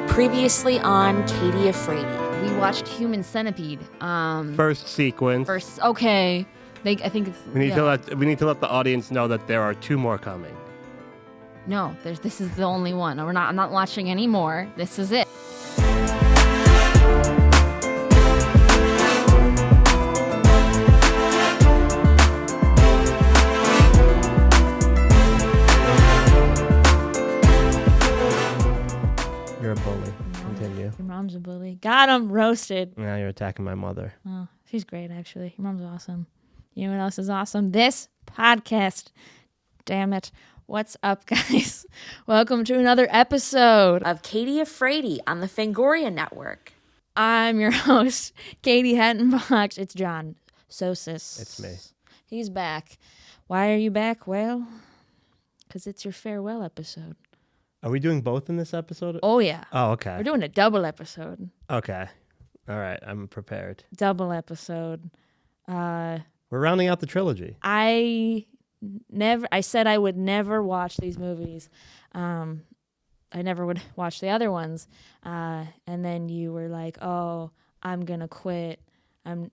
Previously on Katie Afraidy. We watched Human Centipede. First sequence. Okay. I think it's. We need to let the audience know that there are two more coming. No, this is the only one. I'm not watching any more. This is it. You're a bully. Continue. Your mom's a bully. Got him roasted. Now you're attacking my mother. Oh, she's great, actually. Your mom's awesome. You know what else is awesome? This podcast. Damn it. What's up, guys? Welcome to another episode Of Katie Afraidy on the Fangoria Network. I'm your host, Katie Hattenbach. It's Jon Sosis. It's me. He's back. Why are you back? Well, because it's your farewell episode. Are we doing both in this episode? Oh, yeah. Oh, okay. We're doing a double episode. Okay. All right. I'm prepared. Double episode. We're rounding out the trilogy. I said I would never watch these movies. I never would watch the other ones. And then you were like, "Oh, I'm gonna quit." And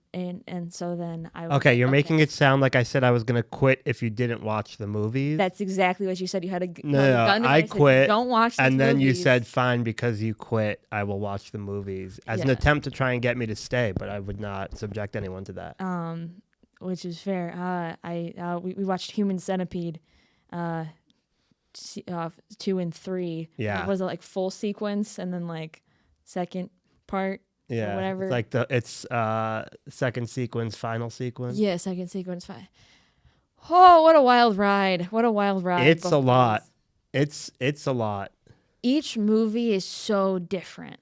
so then I. Okay, you're making it sound like I said I was gonna quit if you didn't watch the movies. That's exactly what you said. You had a No, I quit. Don't watch these and then movies. you said, "Fine, because you quit, I will watch the movies," as an attempt to try and get me to stay. But I would not subject anyone to that. Which is fair. We watched Human Centipede, 2 and 3. Yeah. Was it like full sequence and then like second part? Yeah, or whatever. It's like it's second sequence, final sequence. Yeah, second sequence. Fine. Oh, what a wild ride! What a wild ride! It's a lot. It's a lot. Each movie is so different.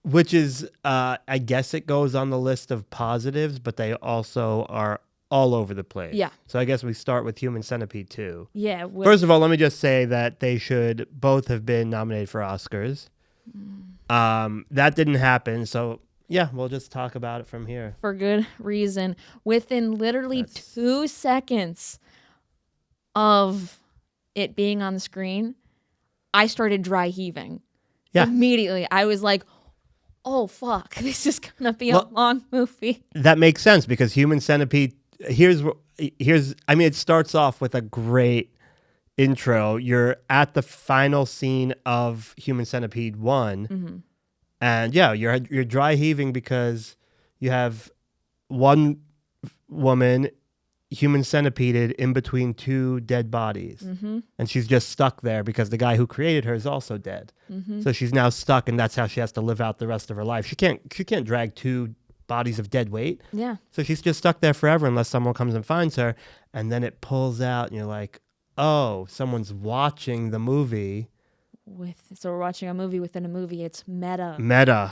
Which is, I guess it goes on the list of positives, but they also are all over the place. Yeah. So I guess we start with Human Centipede 2. Yeah. First of all, let me just say that they should both have been nominated for Oscars. That didn't happen, so yeah, we'll just talk about it from here. For good reason. Within literally 2 seconds of it being on the screen, I started dry heaving. Yeah. Immediately. I was like, oh, fuck, this is going to be a long movie. That makes sense because Human Centipede, it starts off with a great intro. You're at the final scene of Human Centipede 1, and yeah, you're dry heaving because you have one woman human centipeded in between two dead bodies, and she's just stuck there because the guy who created her is also dead. So she's now stuck, and that's how she has to live out the rest of her life. She can't drag two bodies of dead weight. Yeah. So she's just stuck there forever unless someone comes and finds her, and then it pulls out, and you're like, oh, someone's watching the movie. So we're watching a movie within a movie. It's meta.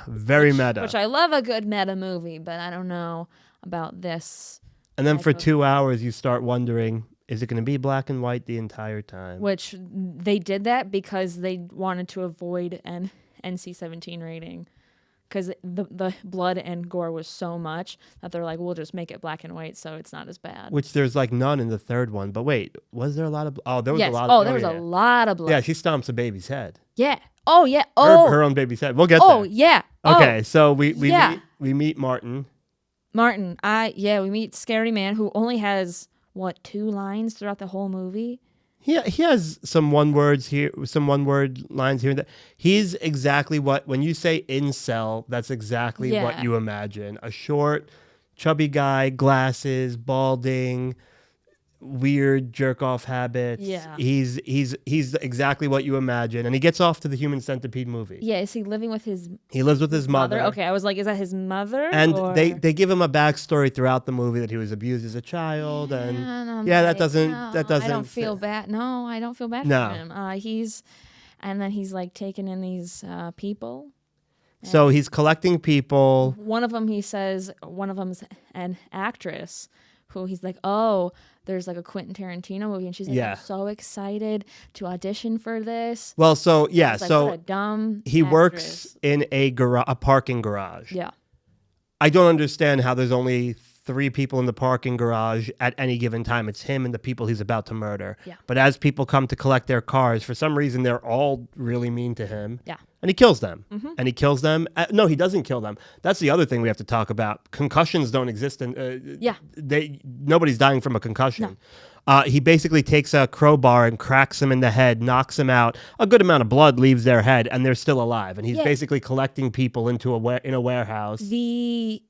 Very meta. Which I love a good meta movie, but I don't know about this. And then for 2 hours, you start wondering, is it going to be black and white the entire time? Which they did that because they wanted to avoid an NC-17 rating. Because the blood and gore was so much that they're like, we'll just make it black and white so it's not as bad. Which there's like none in the third one. But wait, was there a lot of... Oh, there was yes. a lot of... There was a lot of blood. Yeah, she stomps a baby's head. Yeah. Oh, yeah. Oh. Her own baby's head. We'll get there. there. Yeah. Okay, so we meet Martin. We meet Scary Man, who only has, 2 lines throughout the whole movie? He has some one-word lines here and there. He's exactly when you say incel, that's exactly what you imagine. A short, chubby guy, glasses, balding, weird jerk-off habits. Yeah. He's exactly what you imagine. And he gets off to the Human Centipede movie. Yeah, is he living with his... He lives with his mother. Okay, I was like, is that his mother? And they give him a backstory throughout the movie that he was abused as a child. That doesn't... I don't feel bad. No, I don't feel bad for him. He's like taking in these people. So he's collecting people. One of them, he says, an actress who he's like, oh, there's like a Quentin Tarantino movie, and she's like, I'm so excited to audition for this. Well, so yeah, so what a dumb he actress. Works in a parking garage. Yeah. I don't understand how there's only 3 people in the parking garage at any given time. It's him and the people he's about to murder. Yeah. But as people come to collect their cars, for some reason, they're all really mean to him. Yeah. And he kills them. Mm-hmm. And he kills them. No, he doesn't kill them. That's the other thing we have to talk about. Concussions don't exist. Nobody's dying from a concussion. No. He basically takes a crowbar and cracks him in the head, knocks him out. A good amount of blood leaves their head, and they're still alive. And he's basically collecting people in a warehouse. The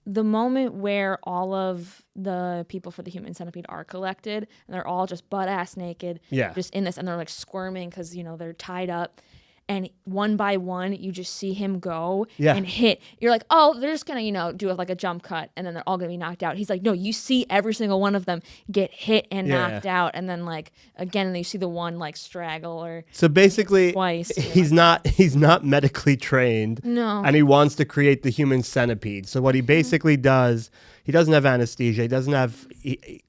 moment where all of the people for the Human Centipede are collected, and they're all just butt-ass naked, just in this, and they're like squirming because, they're tied up. And one by one, you just see him go and hit. You're like, oh, they're just going to, do like a jump cut, and then they're all going to be knocked out. He's like, no, you see every single one of them get hit and knocked out. And then, like, again, you see the one, like, straggle or so basically, twice. He's not medically trained. No. And he wants to create the Human Centipede. So what he basically does, he doesn't have anesthesia. He doesn't have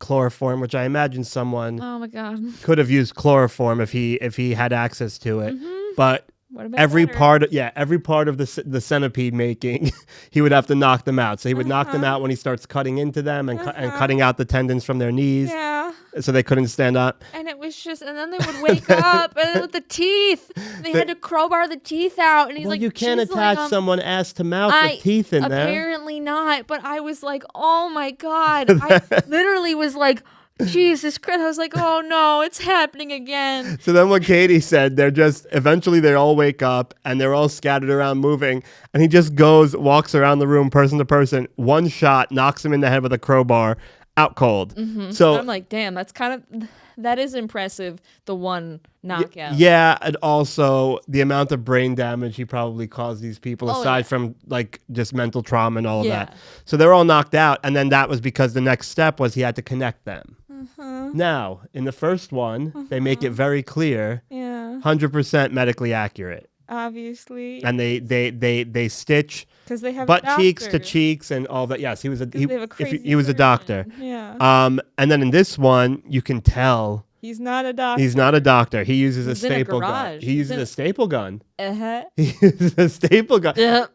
chloroform, which I imagine someone Oh, my God. could have used chloroform if he had access to it. Mm-hmm. But every better? part of the centipede making, he would have to knock them out. So he would knock them out when he starts cutting into them and cutting out the tendons from their knees. Yeah. So they couldn't stand up. And it was just, and then they would wake up, and with the teeth, they had to crowbar the teeth out. And he's like, you can't attach someone ass to mouth with teeth in there. Apparently not. But I was like, oh my God. I literally was like, Jesus Christ. I was like, oh no, it's happening again. So then what Katie said, eventually they all wake up and they're all scattered around moving. And he just walks around the room, person to person, one shot, knocks him in the head with a crowbar, out cold. Mm-hmm. So and I'm like, damn, that is impressive, the one knockout. Yeah, and also the amount of brain damage he probably caused these people, aside from like just mental trauma and all of that. So they're all knocked out. And then that was because the next step was he had to connect them. Now, in the first one, they make it very clear, 100% medically accurate. Obviously. And they stitch because they have butt cheeks to cheeks and all that. Yes, he was a doctor. Yeah. And then in this one, you can tell he's not a doctor. He's not a doctor. He uses a staple gun. garage. He uses a staple gun. Uh-huh. He uses a staple gun. Yeah.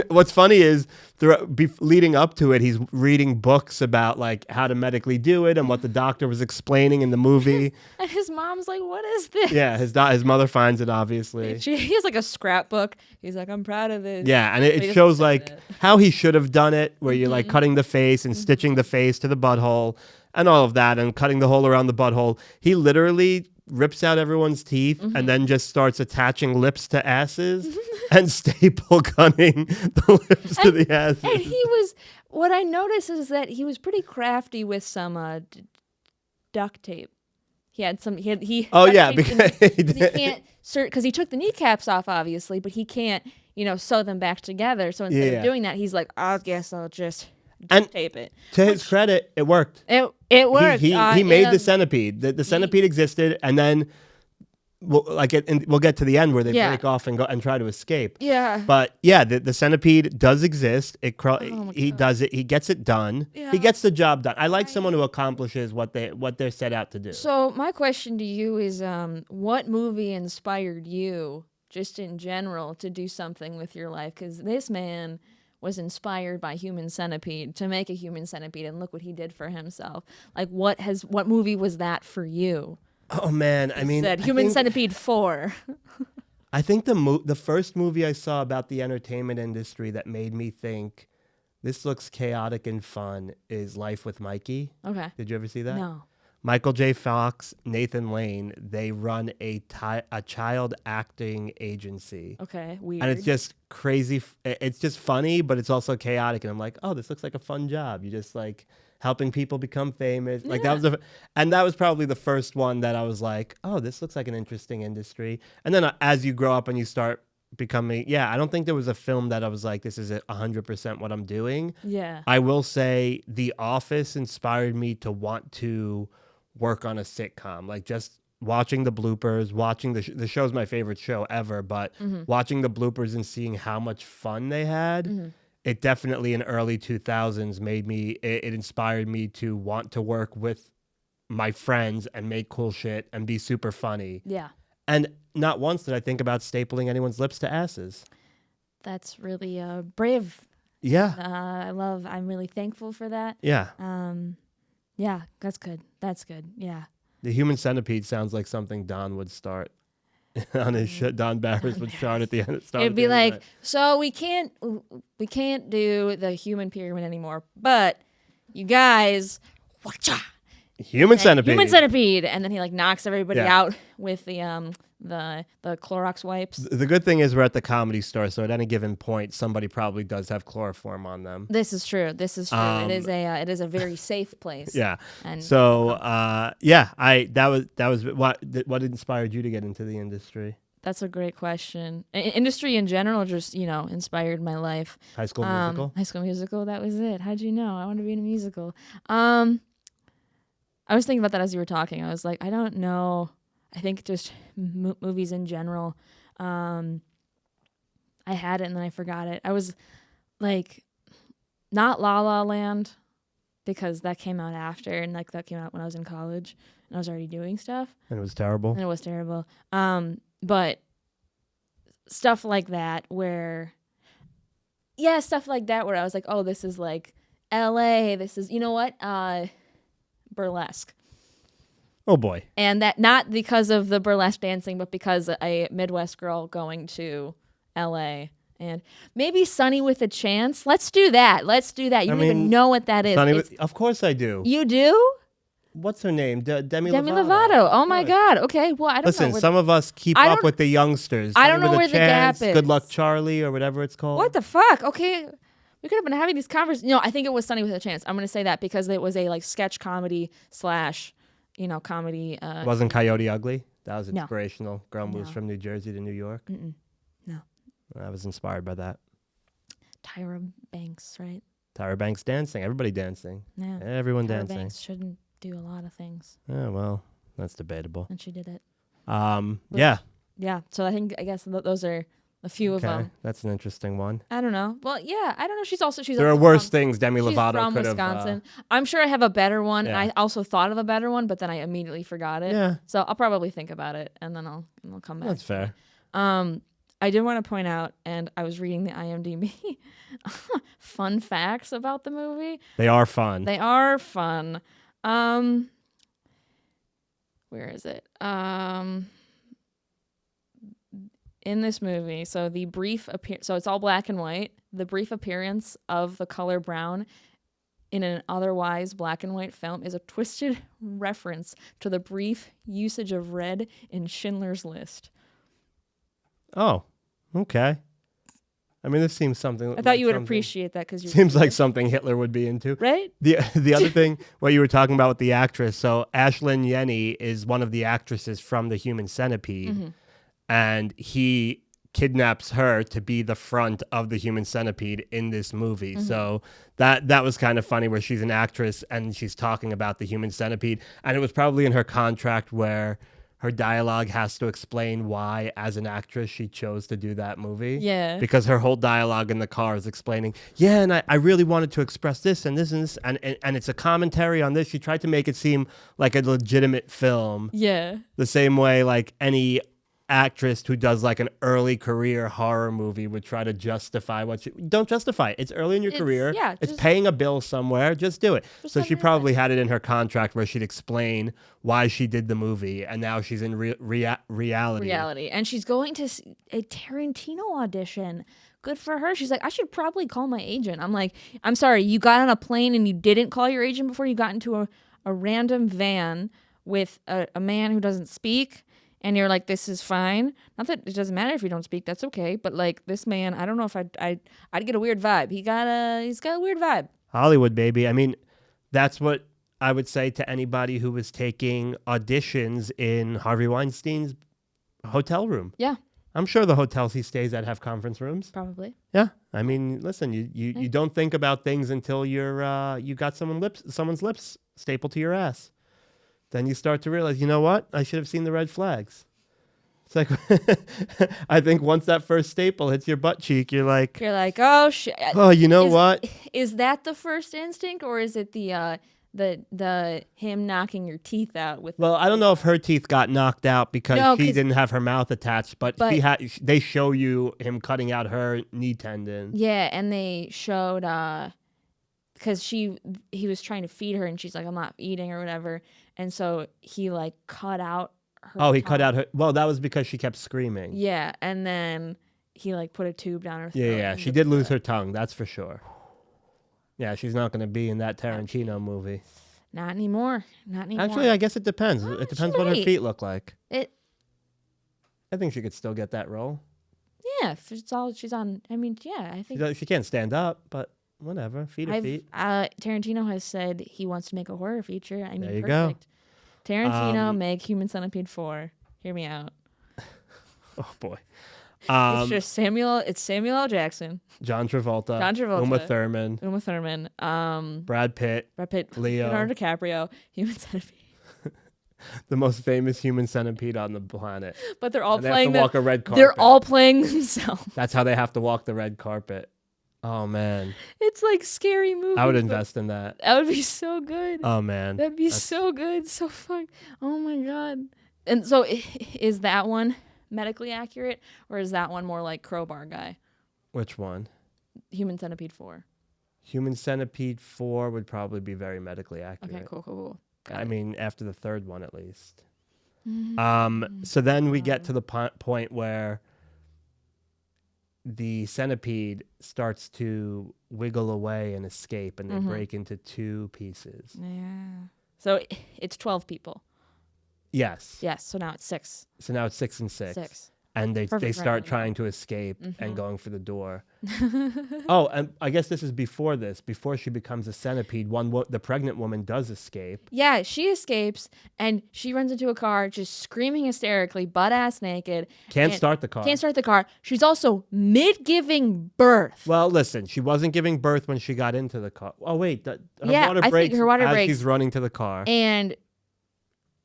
What's funny is leading up to it, he's reading books about like how to medically do it and what the doctor was explaining in the movie. And his mom's like, "What is this?" Yeah, his mother finds it obviously. He has like a scrapbook. He's like, "I'm proud of this." Yeah, and it shows like how he should have done it, where you're like cutting the face and stitching the face to the butthole and all of that, and cutting the hole around the butthole. He literally rips out everyone's teeth and then just starts attaching lips to asses and staple gunning the lips to the asses. And what I noticed is that he was pretty crafty with some duct tape. He had some. Because he can't because he took the kneecaps off, obviously, but he can't, sew them back together. So instead of doing that, he's like, I guess I'll just duct tape it. To his credit, it worked. It worked. He made the centipede. The centipede existed, and then we'll get to the end where they break off and go and try to escape. Yeah. But yeah, the centipede does exist. He does it. He gets it done. Yeah. He gets the job done. I like someone who accomplishes what they're set out to do. So my question to you is, what movie inspired you, just in general, to do something with your life? Because this man was inspired by Human Centipede to make a Human Centipede, and look what he did for himself. Like, what movie was that for you? Oh man, I mean, Human Centipede 4. I think the first movie I saw about the entertainment industry that made me think this looks chaotic and fun is Life with Mikey. Okay. Did you ever see that? No. Michael J. Fox, Nathan Lane, they run a child acting agency. Okay, weird. And it's just crazy. It's just funny, but it's also chaotic. And I'm like, oh, this looks like a fun job. You just like helping people become famous. Like that was probably the first one that I was like, oh, this looks like an interesting industry. And then as you grow up and you start becoming, I don't think there was a film that I was like, this is 100% what I'm doing. Yeah. I will say The Office inspired me to want to work on a sitcom, like just watching the bloopers, watching the show's my favorite show ever, but watching the bloopers and seeing how much fun they had, it definitely in early 2000s it inspired me to want to work with my friends and make cool shit and be super funny. Yeah. And not once did I think about stapling anyone's lips to asses. That's really brave. Yeah. I'm really thankful for that. Yeah. Yeah, that's good. That's good. Yeah. The Human Centipede sounds like something Don would start on his Don Barris would start at the end. It'd be like, so we can't do the human pyramid anymore, but you guys, Human Centipede. Human Centipede, and then he like knocks everybody Yeah. out with the Clorox wipes. The good thing is we're at the Comedy Store, so at any given point, somebody probably does have chloroform on them. This is true. It is a very safe place. Yeah. And So that was what inspired you to get into the industry? that's a great question. Industry in general just, inspired my life. High School Musical? High School Musical, that was it. How'd you know? I want to be in a musical. I was thinking about that as you were talking. I was like, I don't know. I think just movies in general. I had it and then I forgot it. I was like, not La La Land, because that came out after, and like that came out when I was in college and I was already doing stuff. And it was terrible? And it was terrible. But stuff like that where I was like, oh, this is like LA. This is, you know what? Burlesque. Oh boy. And that not because of the burlesque dancing, but because a Midwest girl going to LA. And maybe Sunny with a Chance. Let's do that. You don't even know what that is. Of course I do. You do? What's her name? Demi Lovato. Oh my God. Okay. Well, I don't know. Listen, some of us keep up with the youngsters. I don't know Sunny with where a the gap Chance, is. Good Luck Charlie or whatever it's called. What the fuck? Okay. We could have been having these conversations. No, I think it was Sunny with a Chance. I'm going to say that because it was a like sketch comedy / comedy. Wasn't Coyote Ugly? That was No. inspirational. Girl moves from New Jersey to New York. No. I was inspired by that. Tyra Banks, right? Tyra Banks dancing. Everybody dancing. Yeah. Everyone Tyra dancing. Banks shouldn't do a lot of things, Yeah, well, that's debatable. and she did it. Yeah. Yeah. So I guess those are a few of Okay. them. That's an interesting one. I don't know. Well, yeah, I don't know. She's There also are worse from, things Demi she's Lovato from could have. Wisconsin. I'm sure I have a better one, and Yeah. I also thought of a better one, but then I immediately forgot it. Yeah. So I'll probably think about it, and then I'll come back. That's fair. I did want to point out, and I was reading the IMDb fun facts about the movie. They are fun. They are fun. Where is it? In this movie, so it's all black and white. The brief appearance of the color brown in an otherwise black and white film is a twisted reference to the brief usage of red in Schindler's List. Oh, okay. I mean, this seems something. I thought you would appreciate that because Seems like something Hitler would be into. right. The other thing, what you were talking about with the actress. So Ashlyn Yenny is one of the actresses from the Human Centipede, and he kidnaps her to be the front of the Human Centipede in this movie. So that was kind of funny, where she's an actress and she's talking about the Human Centipede, and it was probably in her contract where her dialogue has to explain why, as an actress, she chose to do that movie. Yeah. Because her whole dialogue in the car is explaining, and I really wanted to express this and this and this, and it's a commentary on this. She tried to make it seem like a legitimate film. Yeah. The same way like any actress who does like an early career horror movie would try to justify don't justify it. It's early in your career. Yeah, it's just paying a bill somewhere. Just do it. So let she me probably had it in her contract where she'd explain why she did the movie, and now she's in reality. And she's going to a Tarantino audition. Good for her. She's like, I should probably call my agent. I'm like, I'm sorry, you got on a plane and you didn't call your agent before you got into a random van with a man who doesn't speak, and you're like, this is fine. Not that it doesn't matter if you don't speak, that's okay. But like this man, I don't know if I'd get a weird vibe. He's got a weird vibe. Hollywood, baby. I mean, that's what I would say to anybody who was taking auditions in Harvey Weinstein's hotel room. Yeah, I'm sure the hotels he stays at have conference rooms. probably. Yeah. I mean, listen, you don't think about things until you got someone's lips stapled to your ass. Then you start to realize, you know what? I should have seen the red flags. It's like, I think once that first staple hits your butt cheek, you're like, oh shit. oh, you know what? Is that the first instinct, or is it the the him knocking your teeth out with. Well, I don't know if her teeth got knocked out because No, she 'cause- didn't have her mouth attached, but But- they show you him cutting out her knee tendon. Yeah, and they showed because he was trying to feed her, and she's like, I'm not eating or whatever, and so he like cut out her. Oh, he cut tongue. out her. Well, that was because she kept screaming. Yeah, and then he like put a tube down her throat. Yeah. and She the- did lose her tongue, that's for sure. Yeah, she's not going to be in that Tarantino movie. Not anymore. Not anymore. Actually, I guess it depends. It depends what her might. feet look like. It. I think she could still get that role. Yeah, if it's all she's on. I mean, yeah, I think. She can't stand up, but whatever. Feet are feet. Tarantino has said he wants to make a horror feature. I mean, There you go. perfect. Tarantino, make Human Centipede 4. Hear me out. Oh boy. It's just It's Samuel L. Jackson, John Travolta. John Travolta. Uma Thurman. Uma Thurman, Brad Pitt. Brad Pitt, Leo. Leonardo DiCaprio, Human Centipede. The most famous human centipede on the planet. But they're all And they have playing to walk a red carpet. They're all playing themselves. That's how they have to walk the red carpet. Oh man. It's like scary movie. I would but invest in that. That would be so good. Oh man. That'd be so good. So fun. Oh my god. And so is that one medically accurate, or is that one more like Crowbar Guy? Which one? Human Centipede 4. Human Centipede 4 would probably be very medically accurate. Okay, cool. Got I it. mean, after the third one at least. Mm-hmm. So then we get to the point where the centipede starts to wiggle away and escape, and they break into two pieces. Yeah. So it's 12 people. Yes. Yes. So now it's 6. So now it's 6 and 6. 6. And they Perfect start round. trying to escape and going for the door. Oh, and I guess this is before this. Before she becomes a centipede, the pregnant woman does escape. Yeah, she escapes and she runs into a car, just screaming hysterically, butt ass naked. Can't and start the car. Can't start the car. She's also mid giving birth. Well, listen, she wasn't giving birth when she got into the car. Oh, wait. Her Yeah, water I think breaks her water as breaks. she's running to the car. And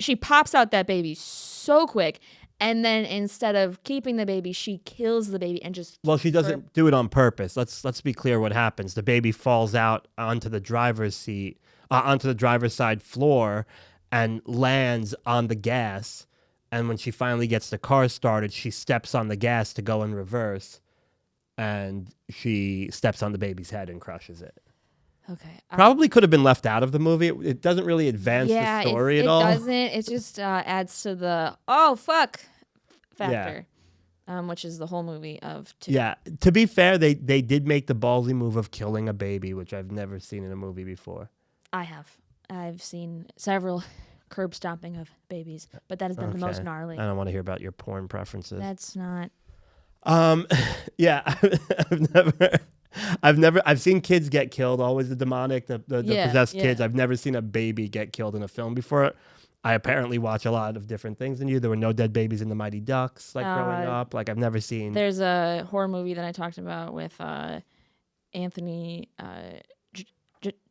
she pops out that baby so quick. And then instead of keeping the baby, she kills the baby and just. Well, she doesn't do it on purpose. Let's be clear what happens. The baby falls out onto the driver's seat, onto the driver's side floor, and lands on the gas. And when she finally gets the car started, she steps on the gas to go in reverse, and she steps on the baby's head and crushes it. Okay. Probably could have been left out of the movie. It doesn't really advance the story at all. It doesn't. It just adds to the oh fuck factor, which is the whole movie of 2. Yeah. To be fair, they did make the ballsy move of killing a baby, which I've never seen in a movie before. I have. I've seen several curb stomping of babies, but that has been the most gnarly. I don't want to hear about your porn preferences. That's not. Yeah, I've seen kids get killed, always the demonic, the possessed kids. I've never seen a baby get killed in a film before. I apparently watch a lot of different things than you. There were no dead babies in the Mighty Ducks, growing up. I've never seen. There's a horror movie that I talked about with Anthony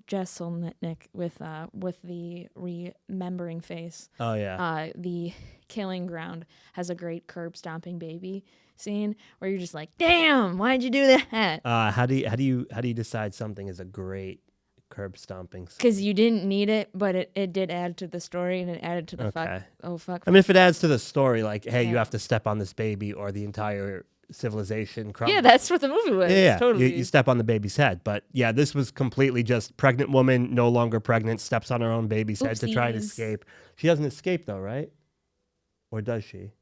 Jeselnik with the remembering face. Oh yeah. The Killing Ground has a great curb stomping baby scene where you're just like, damn, why'd you do that? How do you decide something is a great curb stomping scene? Because you didn't need it, but it did add to the story, and it added to the Okay. fuck. I mean, if it adds to the story, hey, you have to step on this baby or the entire civilization crumbles. Yeah, that's what the movie was. Yeah, Totally. you step on the baby's head. But yeah, this was completely just pregnant woman, no longer pregnant, steps on her own baby's head to try to Oopsies. escape. She doesn't escape though, right? Or does she?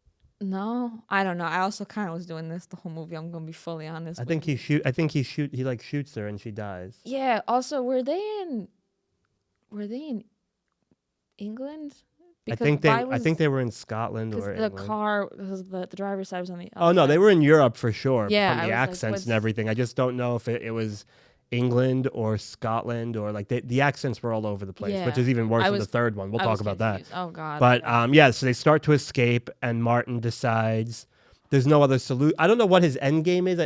No, I don't know. I also kind of was doing this the whole movie. I'm gonna be fully honest. I think he shoots her and she dies. Yeah. Also, were they in England? I think they were in Scotland or the England. car, because the driver's side was on the. Oh no, they were in Europe for sure. Yeah, from I the was like, accents what's- and everything. I just don't know if it was England or Scotland or the accents were all over the place, Yeah. which is even worse I than was- the third one. We'll I talk was about confused. that. Oh god. But yeah, so they start to escape, and Martin decides there's no other solution. I don't know what his end game is.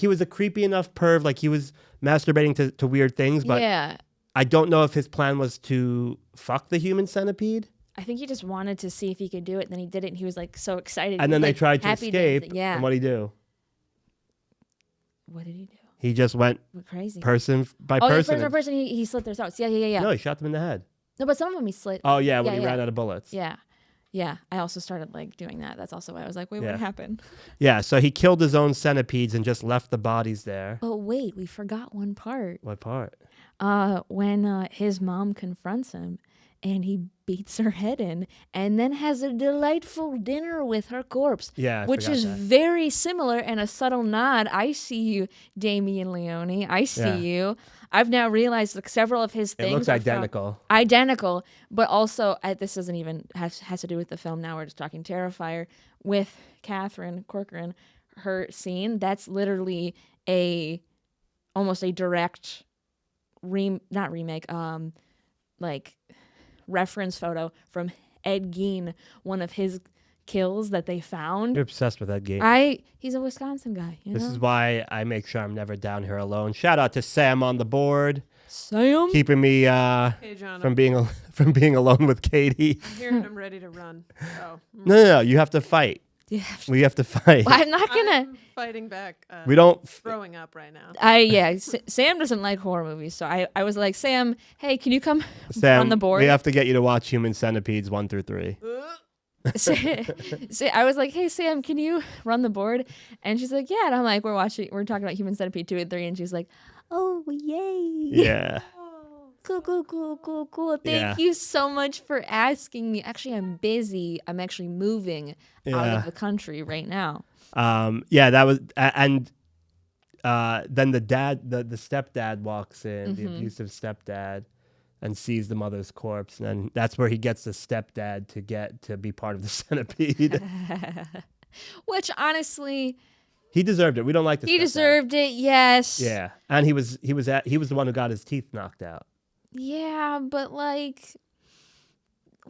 He was a creepy enough perv, he was masturbating to weird things, but yeah, I don't know if his plan was to fuck the human centipede. I think he just wanted to see if he could do it. And then he did it, and he was so excited. And then they tried to happy escape. Yeah. And what'd he do? What did he do? He just went Crazy. person by Oh, yeah, person. person by person. He slit their throats. Yeah. No, he shot them in the head. No, but some of them he slit. Oh yeah, when he ran out of bullets. Yeah. Yeah. I also started like doing that. That's also why I was like, wait, Yeah. what happened? Yeah, so he killed his own centipedes and just left the bodies there. Oh, wait, we forgot one part. What part? When his mom confronts him and he beats her head in and then has a delightful dinner with her corpse. Yeah, I which forgot is that. very similar and a subtle nod. I see you, Damien Leone. I see you. I've now realized that several of his things It looks are identical. identical, but also this doesn't even has to do with the film. Now we're just talking Terrifier with Catherine Corcoran. Her scene, that's literally almost a direct not remake, like reference photo from Ed Gein, one of his kills that they found. You're obsessed with that game. He's a Wisconsin guy. This is why I make sure I'm never down here alone. Shout out to Sam on the board, Sam. keeping me Hey, John, from being alone with Katie. I'm here and I'm ready to run. So No, you have to fight. Yeah. We have to fight. Well, I'm not gonna. I'm fighting back. We don't. Throwing up right now. Sam doesn't like horror movies, so I was like, Sam, hey, can you come Sam, on the board? we have to get you to watch Human Centipedes 1 through 3. I was like, hey Sam, can you run the board? And she's like, yeah. And I'm like, we're talking about Human Centipede 2 and 3, and she's like, oh yay. Yeah. Cool. Thank you so much for asking me. Actually, I'm busy. I'm actually moving out of the country right now. Yeah, that was, and then the stepdad walks in, the abusive stepdad, and sees the mother's corpse, and then that's where he gets the stepdad to be part of the centipede. Which honestly, he deserved it. We don't like the he stepdad. deserved it. Yes. Yeah, and he was the one who got his teeth knocked out. Yeah, but like,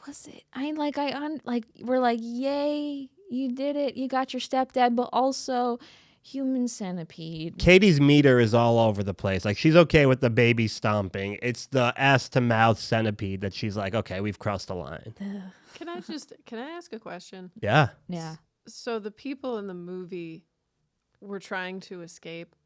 was it? We're like, yay, you did it. You got your stepdad, but also Human Centipede. Katie's meter is all over the place. Like, she's okay with the baby stomping. It's the ass to mouth centipede that she's like, okay, we've crossed the line. Can I ask a question? Yeah. Yeah. So the people in the movie were trying to escape.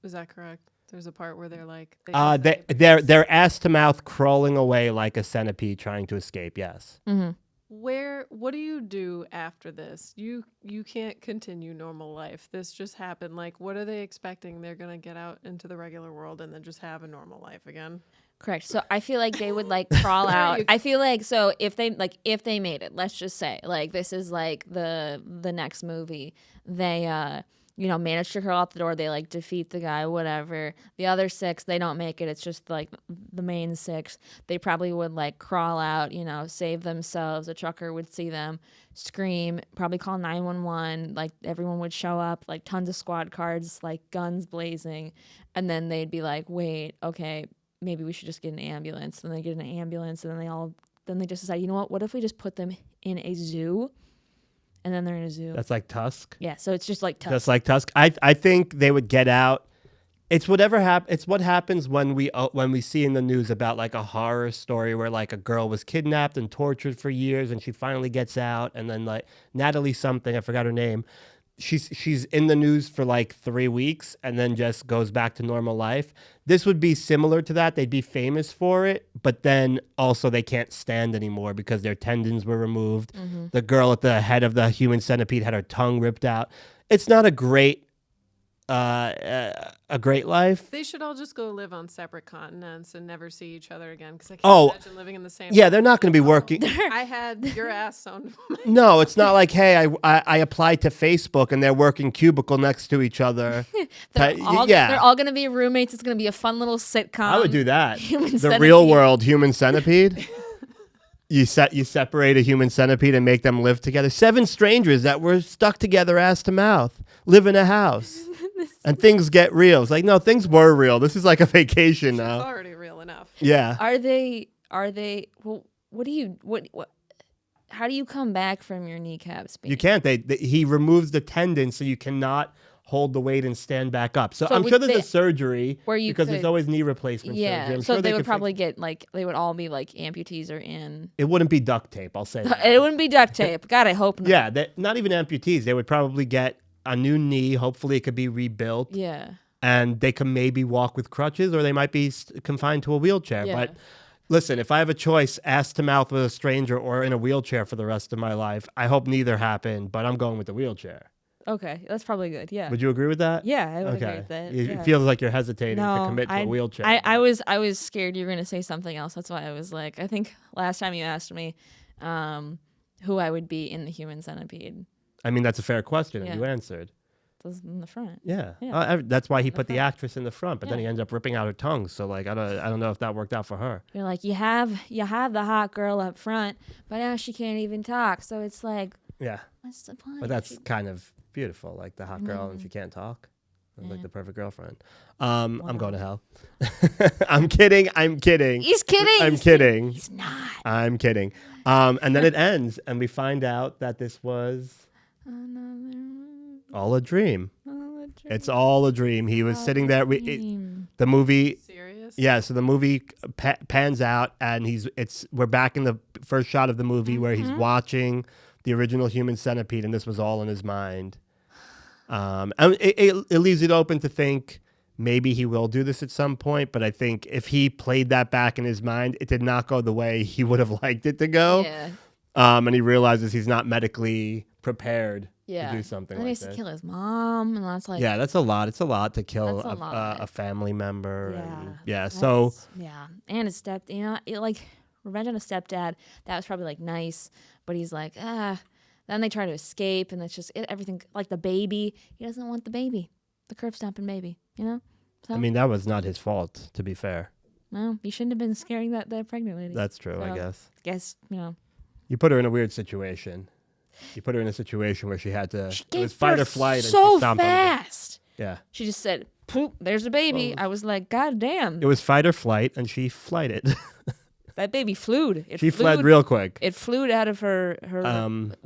Is that correct? There's a part where they're like, they're ass to mouth crawling away like a centipede trying to escape. Yes. Mm-hmm. What do you do after this? You can't continue normal life. This just happened. Like, what are they expecting? They're gonna get out into the regular world and then just have a normal life again? Correct. So I feel like they would like crawl out. I feel like so if they made it, let's just say like this is like the next movie. They manage to crawl out the door. They like defeat the guy, whatever. The other 6, they don't make it. It's just like the main 6. They probably would like crawl out, save themselves. A trucker would see them, scream, probably call 911. Like everyone would show up, like tons of squad cars, like guns blazing. And then they'd be like, wait, okay, maybe we should just get an ambulance. And they get an ambulance, and then they just decide, you know what if we just put them in a zoo? And then they're in a zoo. That's like Tusk. Yeah, so it's just like Tusk. Just like Tusk. I think they would get out. It's whatever It's what happens when we see in the news about like a horror story where like a girl was kidnapped and tortured for years, and she finally gets out, and then like Natalie something, I forgot her name. She's in the news for like 3 weeks and then just goes back to normal life. This would be similar to that. They'd be famous for it, but then also they can't stand anymore because their tendons were removed. Mm-hmm. The girl at the head of the Human Centipede had her tongue ripped out. It's not a great life. They should all just go live on separate continents and never see each other again. Because I can't imagine living in the same. Yeah, they're not going to be working. I had your ass sewn. No, it's not like, hey, I applied to Facebook and they're working cubicle next to each other. They're all going to be roommates. It's going to be a fun little sitcom. I would do that. Human the Centipede. Real world Human Centipede. You separate a human centipede and make them live together. 7 strangers that were stuck together ass to mouth live in a house. And things get real. It's like, no, things were real. This is like a vacation now. It's already real enough. Yeah. Are they well, how do you come back from your kneecaps? You can't. He removes the tendon so you cannot hold the weight and stand back up. So I'm sure there's a surgery because there's always knee replacement surgery. So they would probably get like, they would all be like amputees or in. It wouldn't be duct tape, I'll say that. It wouldn't be duct tape. God, I hope not. Yeah, not even amputees. They would probably get a new knee. Hopefully it could be rebuilt. Yeah. and they can maybe walk with crutches, or they might be confined to a wheelchair. Yeah. But listen, if I have a choice, ass to mouth with a stranger or in a wheelchair for the rest of my life, I hope neither happen, but I'm going with the wheelchair. Okay, that's probably good. Yeah. Would you agree with that? Yeah, I would agree Okay. with that. It yeah. feels like you're hesitating to No, commit to a wheelchair. I was scared you were gonna say something else. That's why I was like, I think last time you asked me who I would be in the Human Centipede. I mean, that's a fair question, and Yeah. you answered. It was in the front. Yeah. Yeah. That's why he put the front. actress in the front, but then Yeah. he ended up ripping out her tongue. So like, I don't know if that worked out for her. You're like, you have the hot girl up front, but now she can't even talk. So it's like, Yeah. what's the point? But that's kind of beautiful, like the hot girl and she can't talk. That's like Yeah. the perfect girlfriend. I'm going to hell. I'm kidding. He's kidding. I'm kidding. He's not. I'm kidding. And then it ends, and we find out that this was all a dream. It's all a dream. He was sitting there. The movie. Serious? Yeah, so the movie pans out, and we're back in the first shot of the movie where he's watching the original Human Centipede, and this was all in his mind. And it leaves it open to think maybe he will do this at some point, but I think if he played that back in his mind, it did not go the way he would have liked it to go. Yeah. And he realizes he's not medically prepared Yeah. to do something And then he like has to this. kill his mom, and that's like, Yeah, that's a lot. It's a lot to kill That's a lot. a family member. Yeah. And yeah. So that's- yeah, and his like Revenge on a Stepdad. That was probably like nice, but he's like, Then they try to escape, and it's just everything like the baby. He doesn't want the baby, the curb stomping baby. You know. So, I mean, that was not his fault, to be fair. no, he shouldn't have been scaring that pregnant lady. That's true, I So, guess. you know. You put her in a weird situation. You put her in a situation where she had to. She It gave was fight or birth flight. And so she stomped on the baby. fast. Yeah. She just said, "Poop, there's a baby." I was like, "God damn, It was fight or flight, and she flighted. that baby flewed." She fled real quick. It flewed out of her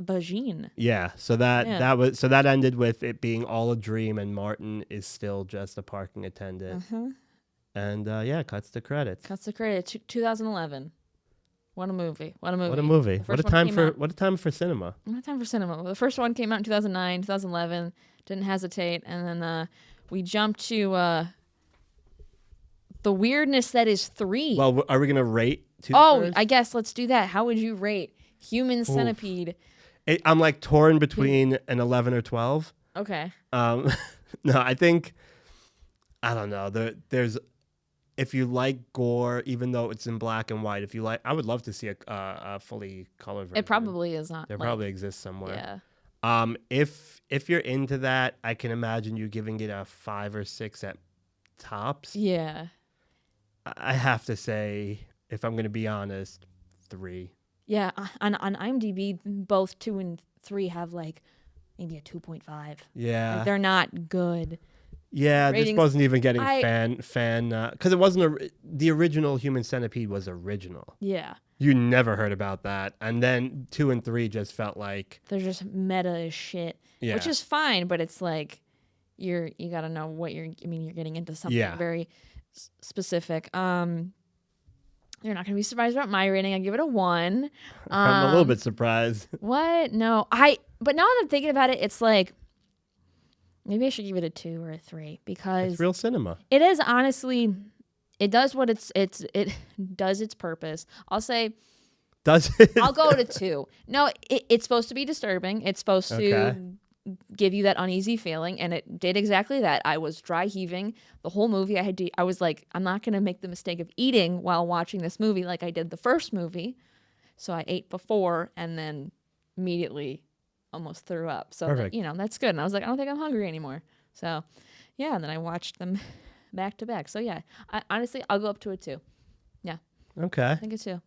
vagine. Yeah. So that Yeah. that ended with it being all a dream, and Martin is still just a parking attendant. And cuts to credits. Cuts the credit. 2011. What a movie! What a movie! What a movie! The What a first one time came for out- what a time for cinema. What a time for cinema. Well, the first one came out in 2009, 2011. Didn't hesitate, and then we jumped to the weirdness that is 3. Well, are we gonna rate? Two first? I guess let's do that. How would you rate Human Centipede? I'm like torn between an 11 or 12. Okay. No, I think I don't know. There's if you like gore, even though it's in black and white, I would love to see a fully colored version. It probably is not. There like, probably exists somewhere. Yeah. If you're into that, I can imagine you giving it a 5 or 6 at tops. Yeah. I have to say, if I'm going to be honest, 3. Yeah. On IMDb, both 2 and 3 have like maybe a 2.5. Yeah. Like, they're not good. Yeah, this ratings- wasn't even getting I- fan because it wasn't the original Human Centipede was original. Yeah. You never heard about that, and then 2 and 3 just felt like They're just meta as shit, yeah, which is fine, but it's like you got to know what you're getting into something Yeah. very specific. You're not going to be surprised about my rating. I give it a 1. I'm a little bit surprised. What? No. But now that I'm thinking about it, it's like maybe I should give it a 2 or a 3 because It's real cinema. it is honestly it does what it does its purpose. I'll say Does it? I'll go to 2. No, it's supposed to be disturbing. It's supposed Okay. to give you that uneasy feeling, and it did exactly that. I was dry heaving the whole movie. I was like, I'm not going to make the mistake of eating while watching this movie like I did the first movie. So I ate before and then immediately almost threw up. So Perfect. that's good. And I was like, I don't think I'm hungry anymore. So yeah, and then I watched them back to back. So yeah, honestly, I'll go up to a 2. Okay. I think a 2.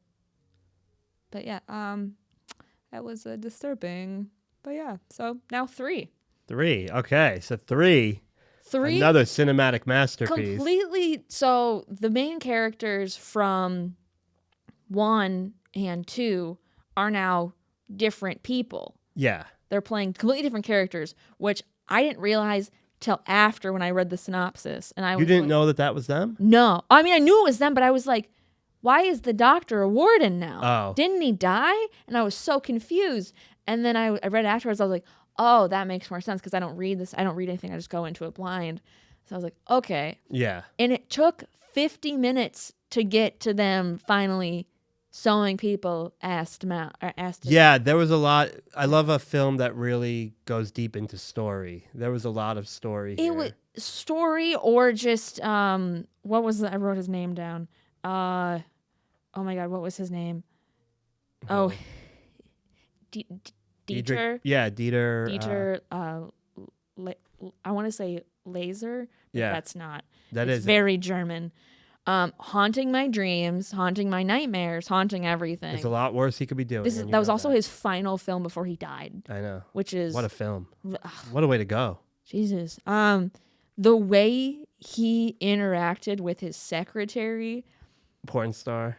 But yeah, that was disturbing. But yeah, so now 3. 3. Okay, so 3. 3 Another cinematic masterpiece. completely. So the main characters from 1 and 2 are now different people. Yeah. They're playing completely different characters, which I didn't realize till after when I read the synopsis. And I You was didn't like, know that was them? No, I mean I knew it was them, but I was like, why is the doctor a warden now? Oh. Didn't he die? And I was so confused. And then I read afterwards. I was like, oh, that makes more sense because I don't read this. I don't read anything. I just go into it blind. So I was like, okay. Yeah. And it took 50 minutes to get to them finally sewing people ass to mouth. Yeah, there was a lot. I love a film that really goes deep into story. There was a lot of story It here. was story or just what was I wrote his name down. Oh my god, what was his name? Oh, Dieter. Yeah, Dieter. Dieter. I want to say Laser. But Yeah. that's not. That it's is very German. Haunting my dreams, haunting my nightmares, haunting everything. There's a lot worse he could be doing. That was also his final film before he died. I know. Which is What a film. What a way to go. Jesus. The way he interacted with his secretary, Porn star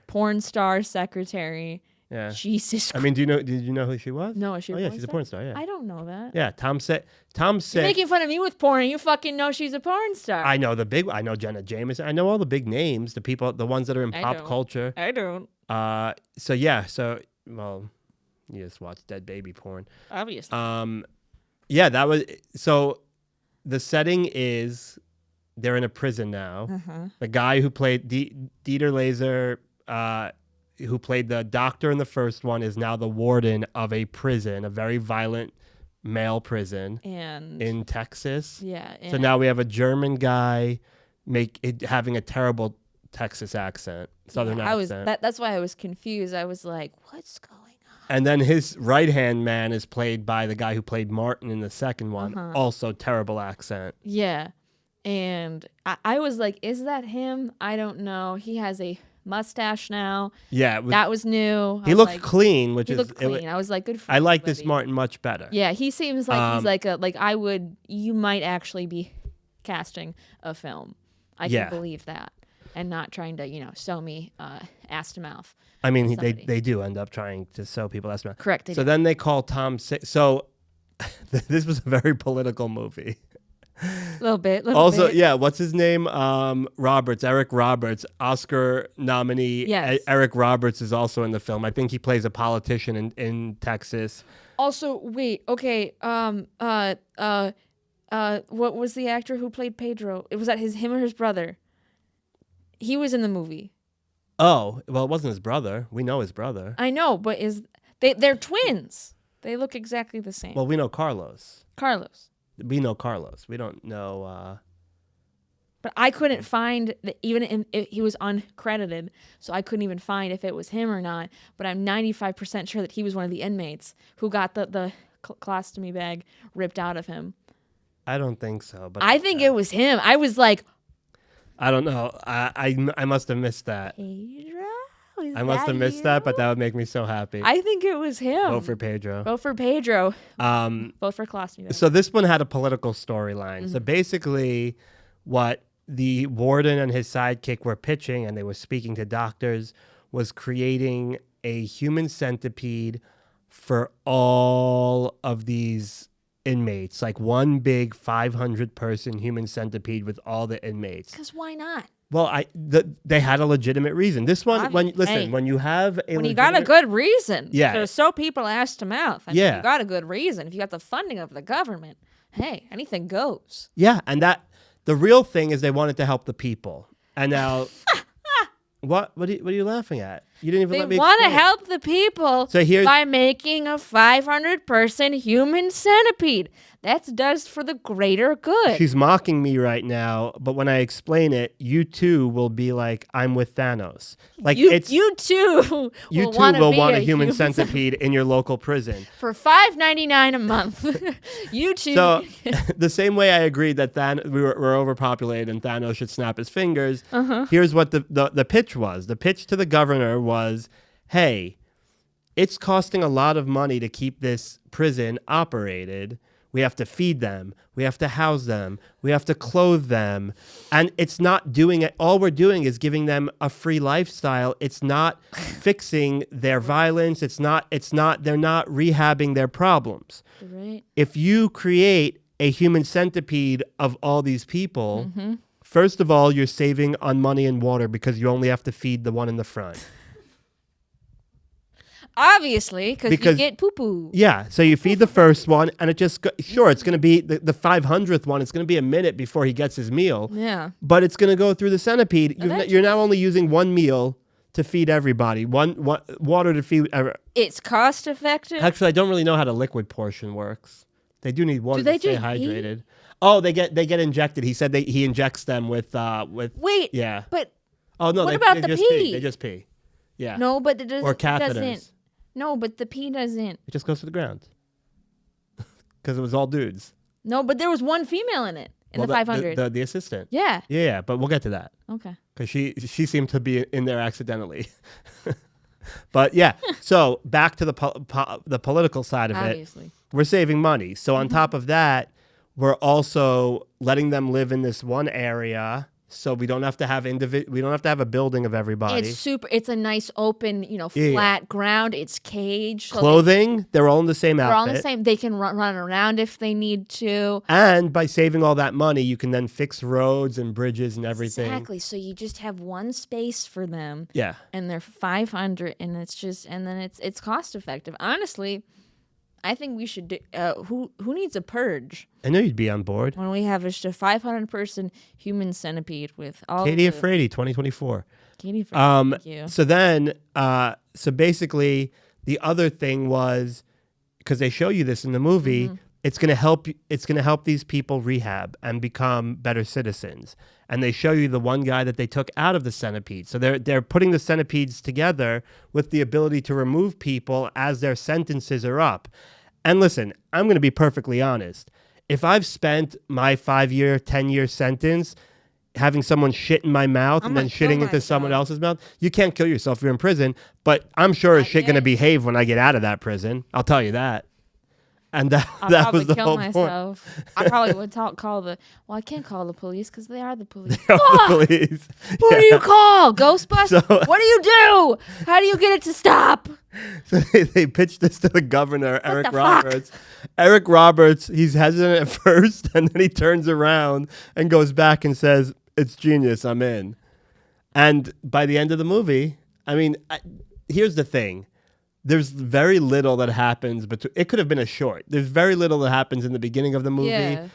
secretary. Yeah. Jesus. I mean, did you know who she was? No, is she? Oh yeah, she's a porn star. Yeah. I don't know that. Yeah. Tom said. You're making fun of me with porn, and you fucking know she's a porn star. I know I know Jenna Jameson. I know all the big names, the ones that are in pop culture. I don't. Well, you just watch dead baby porn. Obviously. Yeah, that was so. The setting is they're in a prison now. Uh-huh. The guy who played Dieter Laser, who played the doctor in the first one, is now the warden of a prison, a very violent male prison in Texas. Yeah. So now we have a German guy having a terrible Texas accent, Southern accent. That's why I was confused. I was like, what's going on? And then his right-hand man is played by the guy who played Martin in the second one. Uh-huh. Also terrible accent. Yeah. And I was like, is that him? I don't know. He has a mustache now. Yeah. That was new. He looked clean, He looked clean. I was like, good for I you, like buddy. this Martin much better. Yeah, he seems like he's you might actually be casting a film. I can believe that. And not trying to, sew me ass to mouth. I mean, they do end up trying to sew people ass to mouth. Correct. So then they call Tom. So this was a very political movie. A little bit. Also, yeah, what's his name? Eric Roberts, Oscar nominee. Yes. Eric Roberts is also in the film. I think he plays a politician in Texas. Also, wait, okay. What was the actor who played Pedro? Was that him or his brother? He was in the movie. Oh, well, it wasn't his brother. We know his brother. I know, but they're twins. They look exactly the same. Well, we know Carlos. We know Carlos. We don't know. But I couldn't find he was uncredited, so I couldn't even find if it was him or not. But I'm 95% sure that he was one of the inmates who got the colostomy bag ripped out of him. I don't think so, but I think it was him. I was like, I don't know. I must have missed that. Pedro? I must have missed that, but that would make me so happy. I think it was him. Vote for Pedro. Vote for Pedro. Vote for colostomy bag. So this one had a political storyline. So basically, what the warden and his sidekick were pitching, and they were speaking to doctors, was creating a human centipede for all of these inmates, like one big 500-person human centipede with all the inmates. Because why not? Well, they had a legitimate reason. This one, when you have when you got a good reason, yeah, to sew people ass to mouth. I mean, yeah, you got a good reason. If you got the funding of the government, hey, anything goes. Yeah, and the real thing is they wanted to help the people, and now. What are you laughing at? You didn't even let me explain. They want to help the people by making a 500-person human centipede. That does for the greater good. She's mocking me right now, but when I explain it, you too will be like, I'm with Thanos. Like you too will want a human centipede in your local prison. For $5.99 a month. You too. So the same way I agreed that we're overpopulated and Thanos should snap his fingers, here's what the pitch was. The pitch to the governor was, hey, it's costing a lot of money to keep this prison operated. We have to feed them. We have to house them. We have to clothe them. And it's not doing it. All we're doing is giving them a free lifestyle. It's not fixing their violence. They're not rehabbing their problems. Right. If you create a human centipede of all these people, first of all, you're saving on money and water because you only have to feed the one in the front. Obviously, because you Because- get poo-poo. Yeah, so you feed the first one, and it just sure it's going to be the 500th one. It's going to be a minute before he gets his meal, Yeah. but it's going to go through the centipede. Eventually. You're now only using one meal to feed everybody, one water to feed. It's cost effective. Actually, I don't really know how the liquid portion works. They do need water Do they to stay just pee? hydrated. Oh, they get injected. He said he injects them with Wait. yeah. But Oh no, what they, about they the just pee? They just pee. Yeah. no, but it doesn't. Or It catheters. doesn't. No, but the pee doesn't. It just goes to the ground. Because it was all dudes. No, but there was one female in it in Well, the 500. The assistant. Yeah. Yeah, but we'll get to that. Okay. Because she seemed to be in there accidentally. But yeah, so back to the political side of it. Obviously. We're saving money. So on top of that, we're also letting them live in this one area, so we don't have to have a building of everybody. It's a nice open, Yeah. flat ground. It's caged. So Clothing, they're all in the same they're all outfit. the same. They can run around if they need to. And by saving all that money, you can then fix roads and bridges and everything. Exactly. So you just have one space for them. Yeah. And they're 500, and then it's cost effective. Honestly, I think we should do. Who needs a purge I know you'd be on board. when we have just a 500-person human centipede with all Katie the Afraidy, 2024. Katie Afraidy, thank you. So then, so basically, the other thing was, because they show you this in the movie, Mm-hmm. it's going to help. It's going to help these people rehab and become better citizens. And they show you the one guy that they took out of the centipede. So they're putting the centipedes together with the ability to remove people as their sentences are up. And listen, I'm going to be perfectly honest. If I've spent my 5-year, 10-year sentence having someone shit in my mouth and then gonna kill shitting into someone myself. else's mouth, you can't kill yourself if you're in prison. But I'm sure as shit going to yet. behave when I get out of that prison. I'll tell you that. And that I'll was probably the kill whole point. myself. I probably would call the. Well, I can't call the police because they are the police. The police. Who do you call? Ghostbusters? So- What do you do? How do you get it to stop? So they pitched this to the governor, Eric the fuck? Roberts. Eric Roberts, he's hesitant at first, and then he turns around and goes back and says, "It's genius, I'm in." And by the end of the movie, I mean, here's the thing. There's very little that happens, but it could have been a short. There's very little that happens in the beginning of the movie Yeah.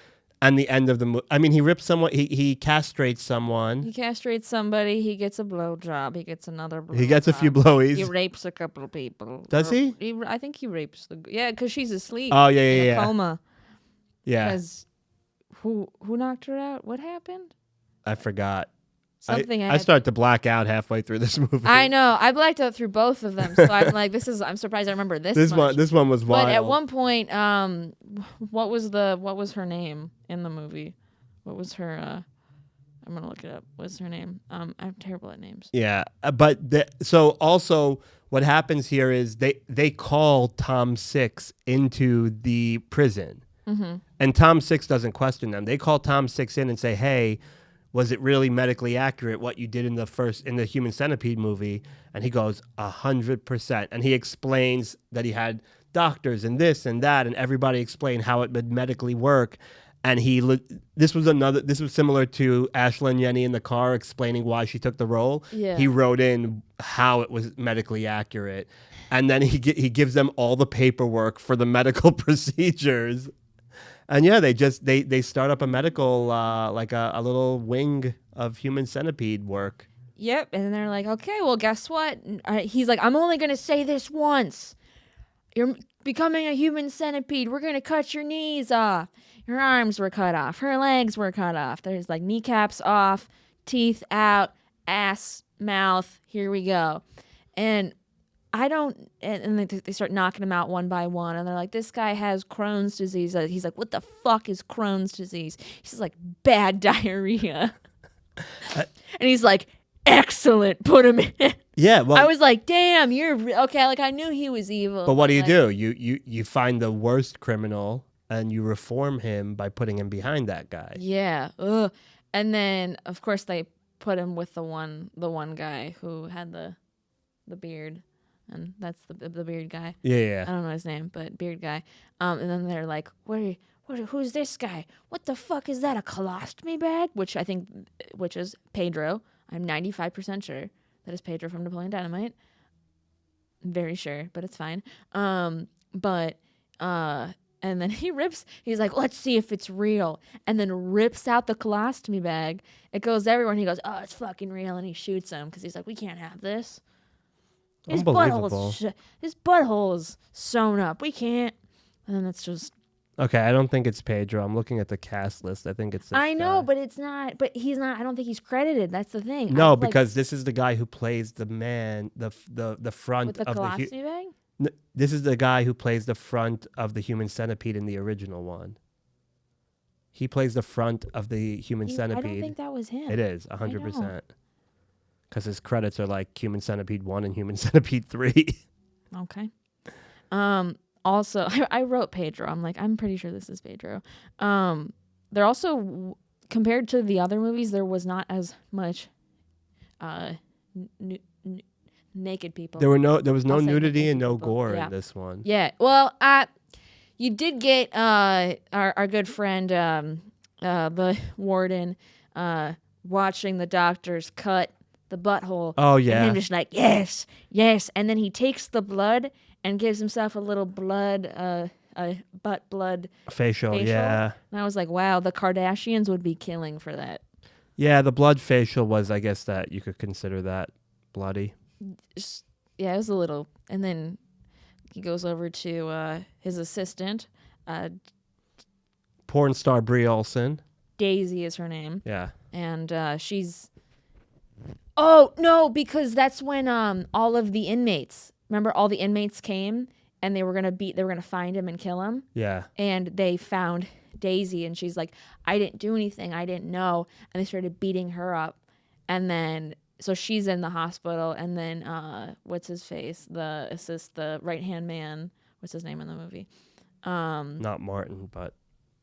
and the end of the movie. I mean, he rips someone, he castrates someone. He castrates somebody. He gets a blowjob. He gets another blowjob. He gets a few blowies. He rapes a couple of people. Does he? I think he rapes the. Yeah, because she's asleep. Oh, yeah, in yeah, a yeah. coma. Yeah, Because who knocked her out? What happened? I forgot. Something. I started to black out halfway through this movie. I know. I blacked out through both of them, so I'm like, I'm surprised I remember this. This much. one was wild. But at one point, what was her name in the movie? What was her? I'm gonna look it up. What's her name? I'm terrible at names. Yeah, but so also what happens here is they call Tom Six into the prison, and Tom Six doesn't question them. They call Tom Six in and say, "Hey, was it really medically accurate what you did in the Human Centipede movie?" And he goes 100%, and he explains that he had doctors and this and that, and everybody explained how it would medically work. And this was similar to Ashlyn Yenny in the car explaining why she took the role. Yeah. He wrote in how it was medically accurate, and then he gives them all the paperwork for the medical procedures. And yeah, they start up a medical like a little wing of Human Centipede work. Yep. And they're like, okay, well, guess what? He's like, I'm only gonna say this once. You're becoming a human centipede. We're gonna cut your knees off. Her arms were cut off. Her legs were cut off. There's like kneecaps off, teeth out, ass, mouth. Here we go. And and they start knocking them out one by one. And they're like, this guy has Crohn's disease. He's like, what the fuck is Crohn's disease? He's like, bad diarrhea. And he's like, excellent. Put him in. Yeah, well, I was like, damn, you're okay. Like, I knew he was evil. but what do you like, do? You find the worst criminal and you reform him by putting him behind that guy. Yeah. Ugh. And then, of course, they put him with the one guy who had the beard. And that's the beard guy. Yeah. I don't know his name, but beard guy. And then they're like, who's this guy? What the fuck is that? A colostomy bag? Which is Pedro. I'm 95% sure that is Pedro from Napoleon Dynamite. very sure, but it's fine. But and then he's like, let's see if it's real, and then rips out the colostomy bag. It goes everywhere, and he goes, oh, it's fucking real, and he shoots him because he's like, we can't have this. His Unbelievable. butthole is sewn up. We can't. And then it's just. Okay, I don't think it's Pedro. I'm looking at the cast list. I think it's this I know, guy. but it's not. But he's not. I don't think he's credited. That's the thing. No, like, because this is the guy who plays the man, the front with the of the. colostomy bag. This is the guy who plays the front of the Human Centipede in the original one. He plays the front of the Human Centipede. I don't think that was him. It is 100%. Because his credits are like Human Centipede 1 and Human Centipede 3. Okay. Also, I wrote Pedro. I'm like, I'm pretty sure this is Pedro. They're also, compared to the other movies, there was not as much naked people. There was no I'll say nudity naked and no people. gore Yeah. in this one. Yeah. Well, you did get our good friend, the warden, watching the doctors cut the butthole. Oh, yeah. And him just like, yes, yes. And then he takes the blood and gives himself a little blood, butt blood Facial, yeah. And I was like, wow, the Kardashians would be killing for that. Yeah, the blood facial was, I guess, that you could consider that bloody. Yeah, it was a little. And then he goes over to his assistant. Porn star Brie Olson. Daisy is her name. Yeah. And she's... Oh, no, because that's when all of the inmates... Remember, all the inmates came and they were gonna find him and kill him. Yeah. And they found Daisy, and she's like, I didn't do anything, I didn't know. And they started beating her up. And then, so she's in the hospital, and then, what's his face? The right-hand man, what's his name in the movie? Not Martin, but...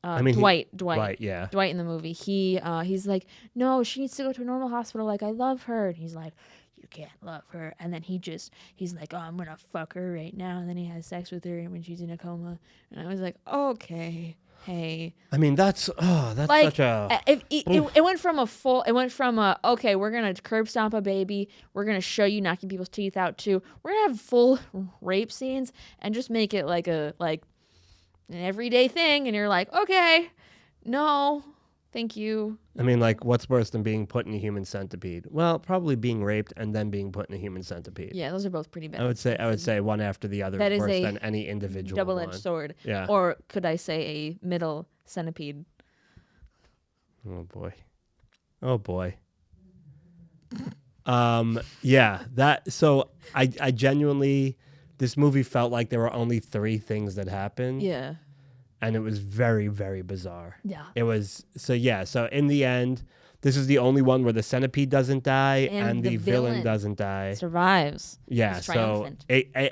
Dwight. Dwight, yeah. Dwight in the movie. He's like, no, she needs to go to a normal hospital. Like, I love her. And he's like, you can't love her. And then he's like, oh, I'm gonna fuck her right now. And then he has sex with her when she's in a coma. And I was like, okay, hey. I mean, that's Like, such a... it went from okay, we're gonna curb stomp a baby. We're gonna show you knocking people's teeth out too. We're gonna have full rape scenes and just make it like an everyday thing. And you're like, okay, no, thank you. I mean, like, what's worse than being put in a human centipede? Well, probably being raped and then being put in a human centipede. Yeah, those are both pretty bad. I would say one after the other That is is worse a than any individual double-edged one. sword. Yeah. Or could I say a middle centipede? Oh boy. Oh boy. Yeah, so I genuinely, this movie felt like there were only 3 things that happened. Yeah. And it was very, very bizarre. Yeah. It was, so in the end, this is the only one where the centipede doesn't die and the villain doesn't die. Survives. Yeah, He's so triumphant.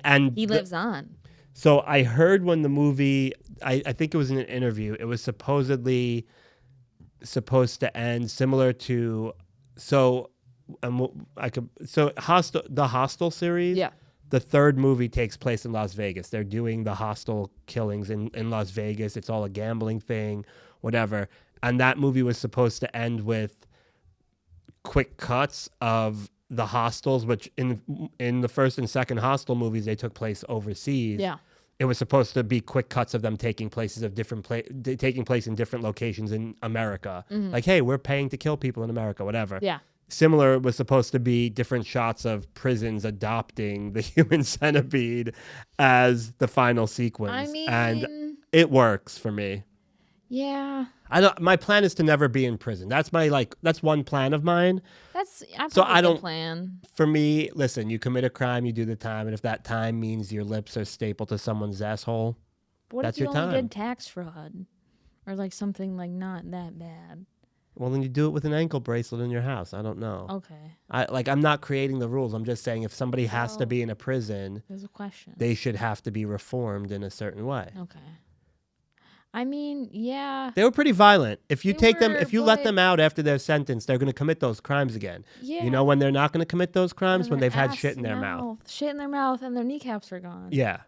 and He lives on. So I heard when the movie, I think it was in an interview, it was supposedly supposed to end similar to, the Hostel series. Yeah. The 3rd movie takes place in Las Vegas. They're doing the hostel killings in Las Vegas. It's all a gambling thing, whatever. And that movie was supposed to end with quick cuts of the hostels, which in the first and second Hostel movies, they took place overseas. Yeah. It was supposed to be quick cuts of them taking place in different locations in America. Mm-hmm. Like, hey, we're paying to kill people in America, whatever. Yeah. Similar was supposed to be different shots of prisons adopting the Human Centipede as the final sequence. I mean, and it works for me. Yeah. My plan is to never be in prison. That's one plan of mine. That's So I a good don't- plan. For me, listen, you commit a crime, you do the time, and if that time means your lips are stapled to someone's asshole, But what that's if you your only time. did tax fraud? Or like something like not that bad. well, then you do it with an ankle bracelet in your house. I don't know. Okay. I'm not creating the rules. I'm just saying if somebody has to Well- be in a prison, There's a question. they should have to be reformed in a certain way. Okay. I mean, yeah. They were pretty violent. If you They take them, were, if you let but- them out after their sentence, they're going to commit those crimes again. Yeah. You know when they're not going to commit those crimes? When their they've had ass shit in their mouth. Shit in their mouth and their kneecaps are gone. Yeah.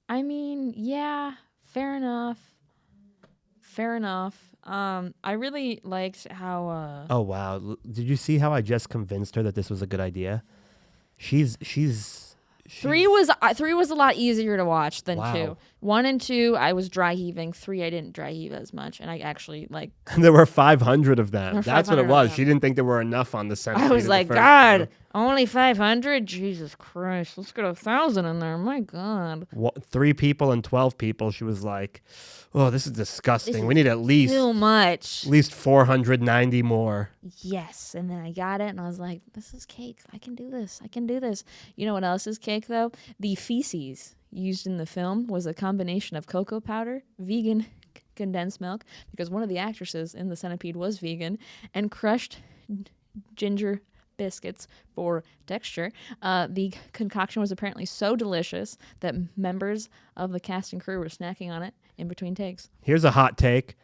I mean, yeah, fair enough. Fair enough. I really liked how Oh wow! Did you see how I just convinced her that this was a good idea? She's Three was a lot easier to watch than Wow. 2. 1 and 2, I was dry heaving. 3, I didn't dry heave as much, and I actually like. There were 500 of them. There were That's what 500 it of was. them. She didn't think there were enough on the Centipede. I was in like, the first God, two. only 500? Jesus Christ, let's get 1,000 in there. My God. 3 people and 12 people. She was like, oh, this is disgusting. This We need at least Too much. 490 more. Yes, and then I got it, and I was like, this is cake. I can do this. I can do this. You know what else is cake, though? The feces used in the film was a combination of cocoa powder, vegan condensed milk, because one of the actresses in the Centipede was vegan, and crushed ginger biscuits for texture. The concoction was apparently so delicious that members of the cast and crew were snacking on it in between takes. Here's a hot take.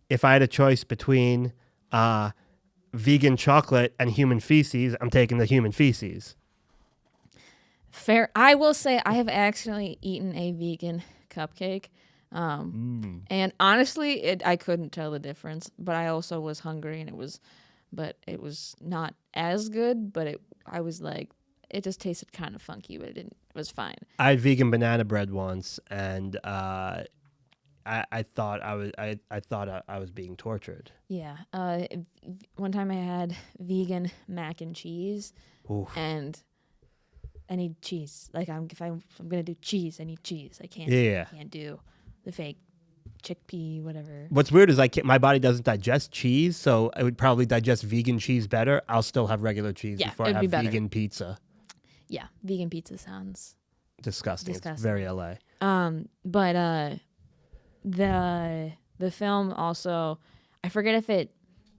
If I had a choice between vegan chocolate and human feces, I'm taking the human feces. Fair. I will say I have accidentally eaten a vegan cupcake. And honestly, I couldn't tell the difference, but I also was hungry, and it was not as good, but I was like, it just tasted kind of funky, but it was fine. I had vegan banana bread once, and I thought I was being tortured. Yeah. One time I had vegan mac and cheese, Oof. and I need cheese. Like if I'm gonna do cheese, I need cheese. I can't. Yeah. I can't do the fake chickpea, whatever. What's weird is my body doesn't digest cheese, so I would probably digest vegan cheese better. I'll still have regular cheese Yeah, before I it'd be have better. vegan pizza. Yeah, vegan pizza sounds. Disgusting. It's Disgusting. very LA. But the film also, I forget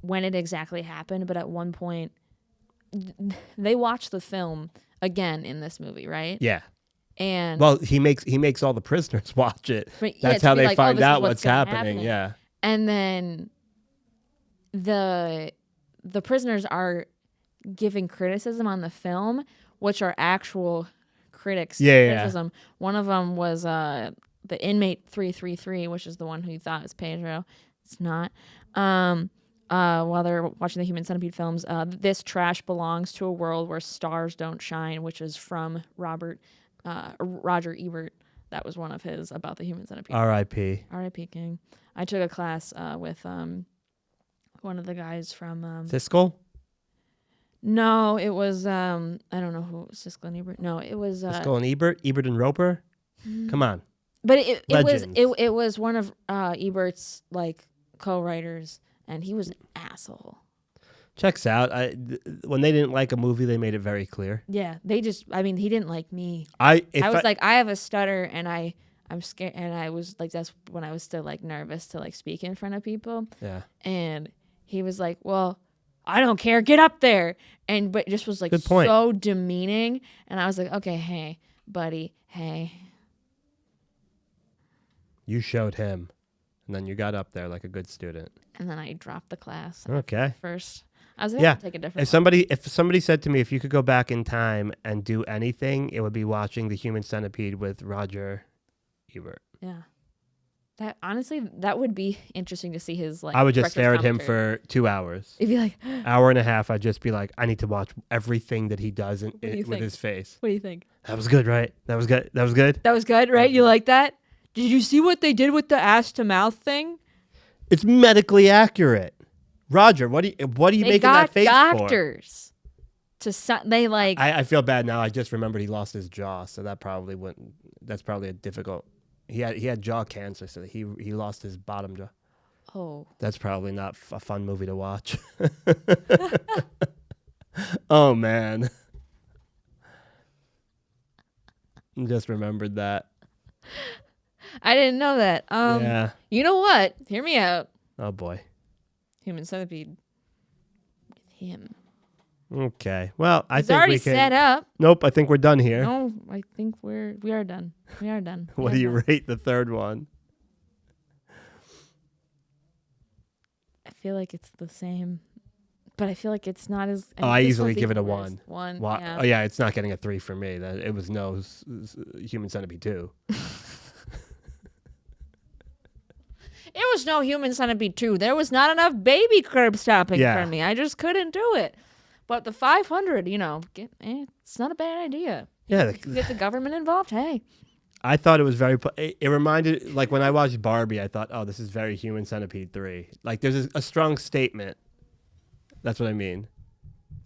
when it exactly happened, but at one point they watched the film again in this movie, right? Yeah. And Well, he makes all the prisoners watch it. But yeah, That's to how be they like, oh, find this is out what's what's gonna happening. happen. Yeah. and then the prisoners are giving criticism on the film, which are actual critics' Yeah. criticism. One of them was the inmate 333, which is the one who you thought was Pedro. It's not. While they're watching the Human Centipede films, this trash belongs to a world where stars don't shine, which is from Roger Ebert. That was one of his about the Human Centipede. R.I.P. R.I.P. King. I took a class with one of the guys from. Siskel? No, it was I don't know who it was, Siskel and Ebert. No, it was Siskel and Ebert and Roper? Come on. but Legends. it was one of Ebert's like co-writers, and he was an asshole. Checks out. When they didn't like a movie, they made it very clear. Yeah, he didn't like me. I Like, I have a stutter, and I'm scared, and I was like, that's when I was still like nervous to like speak in front of people. Yeah. And he was like, well, I don't care, get up there. But just was like Good point. so demeaning. And I was like, okay, hey, buddy, hey. You showed him, and then you got up there like a good student. And then I dropped the class Okay. first. I was like, Yeah. I'll take a different If somebody said to me, if you could go back in time and do anything, it would be watching The Human Centipede with Roger Ebert. Yeah. That honestly, that would be interesting to see his like. I would just director's stare at him commentary. for 2 hours. It'd be like, Hour and a half, I'd just be like, I need to watch everything that he does do you with think? his face. what do you think? That was good, right? That was good. That was good. That was good, right? You like that? Did you see what they did with the ass to mouth thing? It's medically accurate. Roger, what are you They making got that face doctors to they like. for? I feel bad now. I just remembered he lost his jaw, so that probably wouldn't. That's probably a difficult. He had jaw cancer, so he lost his bottom jaw. Oh, That's probably not a fun movie to watch. Oh man, just remembered that. I didn't know that. Yeah. You know what? Hear me out. Oh boy. Human Centipede with him. Okay. Well, I It's think already we can. set up. Nope. I think we're done here. No, I think we are done. We are done. What do you rate the third one? I feel like it's the same, but I feel like it's not as. I this easily one's give it a even worse. 1. One. Yeah. Oh yeah, it's not getting a 3 for me. It was no Human Centipede 2. It was no Human Centipede 2. There was not enough baby curb stopping Yeah. for me. I just couldn't do it. But the 500, it's not a bad idea. Yeah, If you get the government involved, hey. I thought it was very. It reminded, like when I watched Barbie, I thought, oh, this is very Human Centipede 3. Like there's a strong statement. That's what I mean.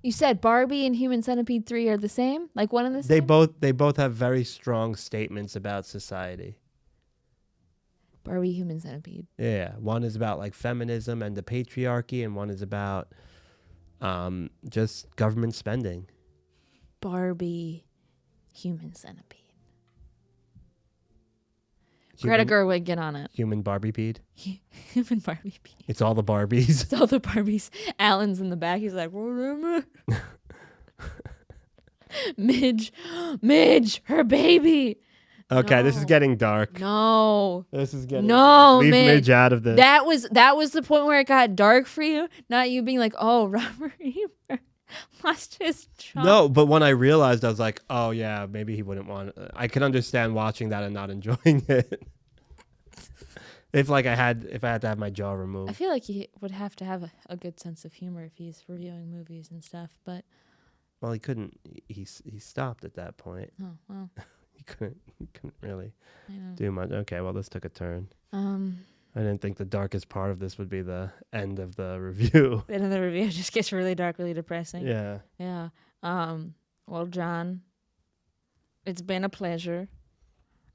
You said Barbie and Human Centipede 3 are the same? Like one and the same? They both have very strong statements about society. Barbie, Human Centipede. Yeah, one is about like feminism and the patriarchy, and one is about just government spending. Barbie, Human Centipede. Greta Gerwig, get on it. Human Barbie-pede. Human Barbie. It's all the Barbies. It's all the Barbies. Alan's in the back. He's like, whatever. Midge, her baby. Okay, this is No. getting dark. No. This is getting No, Leave Midge. Midge out of this. That was the point where it got dark for you. Not you being like, oh, Robert Ebert lost his job. No, but when I realized, I was like, oh yeah, maybe he wouldn't want. I could understand watching that and not enjoying it. if I had to have my jaw I removed. feel like he would have to have a good sense of humor if he's reviewing movies and stuff. But Well, he couldn't. He stopped at that point. oh well, He couldn't really I know. do much. Okay, well, this took a turn. I didn't think the darkest part of this would be the end of the review. The end of the review just gets really dark, really depressing. Yeah. Yeah. Well, John, it's been a pleasure.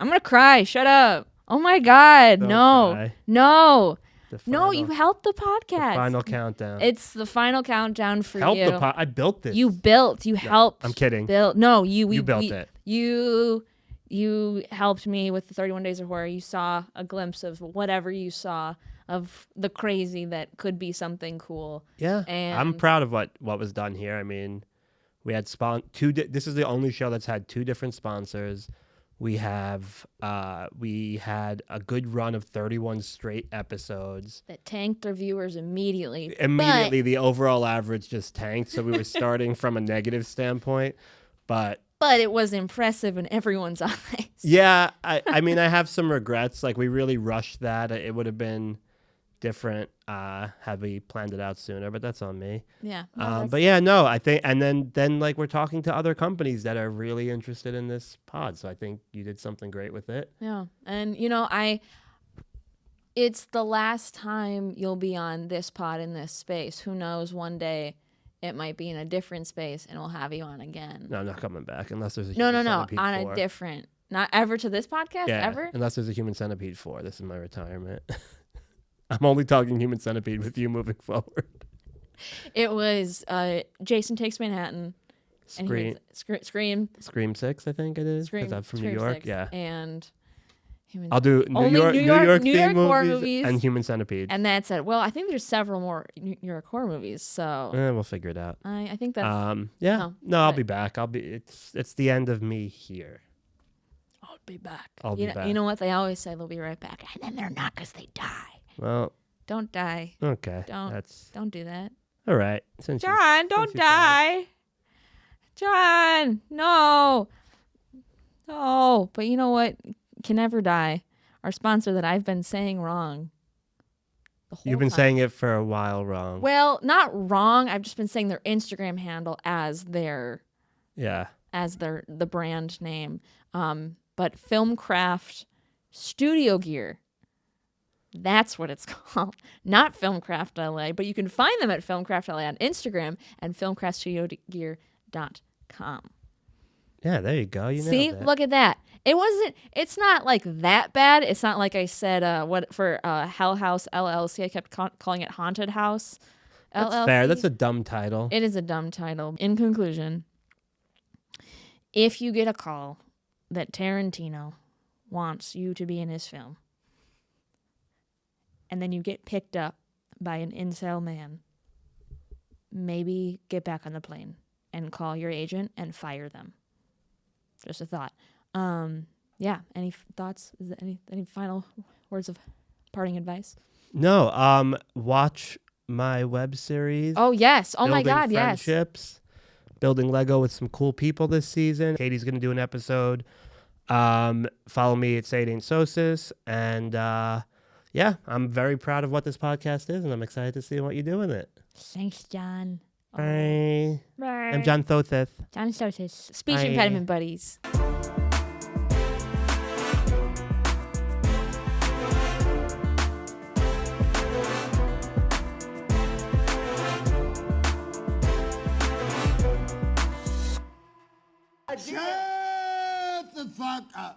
I'm gonna cry. Shut up. Oh my God. Don't No. cry. No. The No. final- You helped the the podcast. final countdown. It's the final countdown for Help you. I built this. You built. You helped. I'm kidding. Build. No. You built we- it. You helped me with the 31 Days of Horror. You saw a glimpse of whatever you saw of the crazy that could be something cool. Yeah, I'm And- proud of what was done here. I mean, we had this is the only show that's had 2 different sponsors. We had a good run of 31 straight episodes. That tanked their viewers immediately. Immediately, the overall average just tanked. So we were starting from a negative standpoint, but But it was impressive in everyone's eyes. yeah, I mean, I have some regrets. Like we really rushed that. It would have been different had we planned it out sooner, but that's on me. Yeah. No, But yeah, no, I think, and then like we're talking to other companies that are really interested in this pod. So I think you did something great with it. yeah. And it's the last time you'll be on this pod in this space. Who knows, one day it might be in a different space and we'll have you on again. No, I'm not coming back unless there's a No, Human no. Centipede On 4. a different, not ever to this podcast, Yeah, ever? unless there's a Human Centipede 4. This is my retirement. I'm only talking Human Centipede with you moving forward. It was Jason Takes Manhattan. And he Scream, was Scream. Scream 6, I think it is. Scream. Because I'm from Scream New York. 6, Yeah. And Human I'll do Only New York New theme York horror movies movies. and Human Centipede. And that's it. Well, I think there's several more New York horror movies. So We'll figure it out. I think that's. Yeah. No, No, I'll but- be back. It's the end of me here. I'll be back. I'll be back. You know what? They always say they'll be right back. And then they're not because they die. Well, Don't die. okay. Don't do that. All right. Since you- John, don't since you tried. die. John, no. No. But you know what? Can never die. Our sponsor that I've been saying wrong. The whole You've been time. saying it for a while wrong. Well, not wrong. I've just been saying their Instagram handle as the brand name. But Filmcraft Studio Gear. That's what it's called. Not Filmcraft LA, but you can find them at Filmcraft LA on Instagram and filmcraftstudiogear.com. Yeah, there you go. You See, nailed it. look at that. It's not like that bad. It's not like I said Hell House LLC. I kept calling it Haunted House That's LLC. fair. That's a dumb title. It is a dumb title. In conclusion, if you get a call that Tarantino wants you to be in his film, and then you get picked up by an incel man, maybe get back on the plane and call your agent and fire them. Just a thought. Yeah. Any thoughts? Is there any final words of parting advice? No. Watch my web series. Oh yes. Oh my Building God. Yes. Friendships. Building Lego with some cool people this season. Katie's gonna do an episode. Follow me at Jon Sosis, and yeah, I'm very proud of what this podcast is, and I'm excited to see what you do with it. Thanks, John. Bye. Bye. I'm Jon Sosis. Jon Sosis. Speech Bye. impediment buddies. Shut the fuck up.